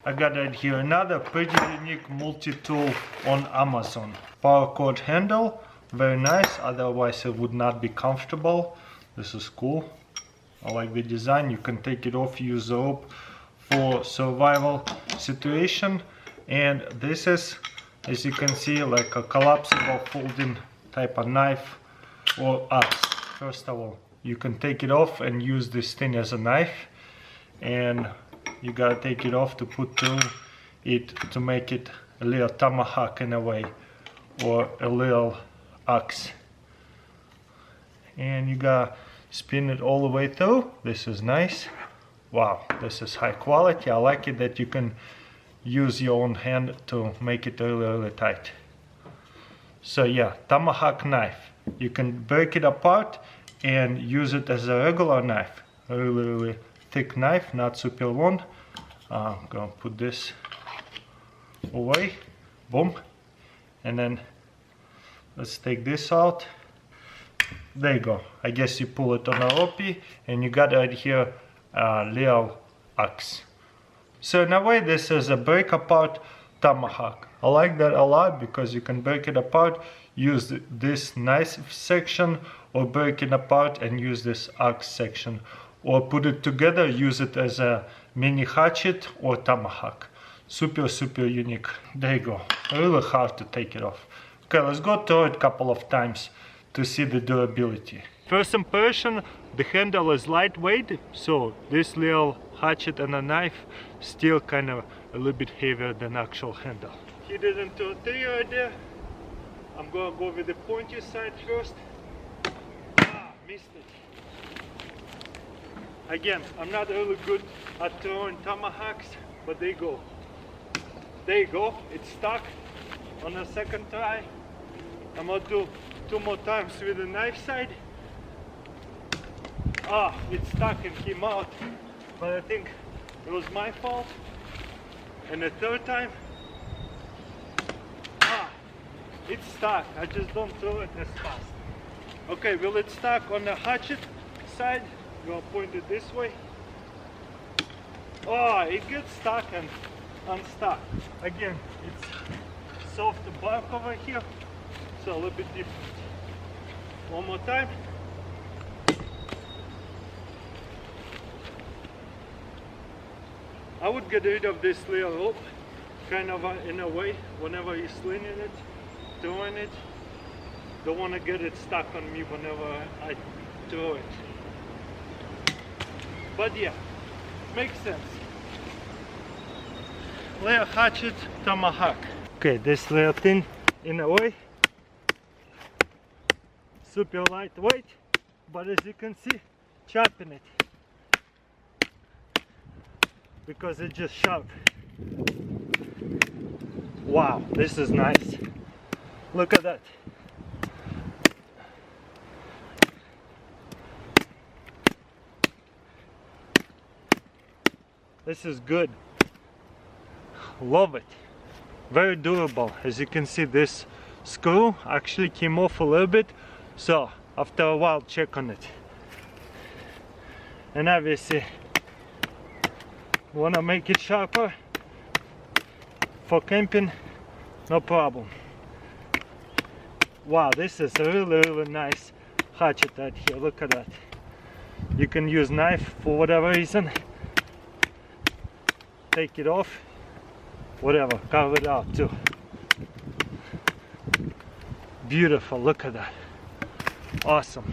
I got right here another pretty unique multi-tool on Amazon. Paracord handle, very nice, otherwise it would not be comfortable. This is cool. I like the design. You can take it off, use the rope for survival situation. And this is, as you can see, like a collapsible folding type of knife or axe. First of all, you can take it off and use this thing as a knife, and you gotta take it off to put through it to make it a little tomahawk in a way, or a little axe. And you gotta spin it all the way through. This is nice. Wow, this is high quality. I like it that you can use your own hand to make it really tight. So yeah, tomahawk knife. You can break it apart and use it as a regular knife. Really thick knife, not super long. I'm gonna put this away. Boom. And then let's take this out. There you go. I guess you pull it on a rope and you got right here a little axe. So in a way this is a break apart tomahawk. I like that a lot because you can break it apart, use this knife section, or break it apart and use this axe section, or put it together, use it as a mini hatchet or tomahawk. Super unique. There you go. Really hard to take it off. Okay, let's go through it a couple of times to see the durability. First impression, the handle is lightweight, so this little hatchet and a knife still kind of a little bit heavier than actual handle. Hit it into a tree right there. I'm gonna go with the pointy side first. Missed it. Again, I'm not really good at throwing tomahawks, but there you go. There you go, it's stuck on the second try. I'm gonna do 2 more times with the knife side. It stuck and came out, but I think it was my fault. And the third time, it's stuck. I just don't throw it as fast. Okay, well, it's stuck on the hatchet side. I'm gonna point it this way. It gets stuck and unstuck. Again, it's soft bark over here, so a little bit different. One more time. I would get rid of this little rope, kind of in a way, whenever you're slinging it, throwing it. Don't want to get it stuck on me whenever I throw it. But yeah, makes sense. Little hatchet, tomahawk. Okay, this little thing in a way, super lightweight, but as you can see, chopping it because it's just sharp. Wow, this is nice. Look at that. This is good. Love it. Very durable. As you can see, this screw actually came off a little bit, so after a while check on it. And obviously want to make it sharper for camping, no problem. Wow, this is a really nice hatchet right here. Look at that. You can use knife for whatever reason. Take it off, whatever, carve it out too. Beautiful, look at that. Awesome.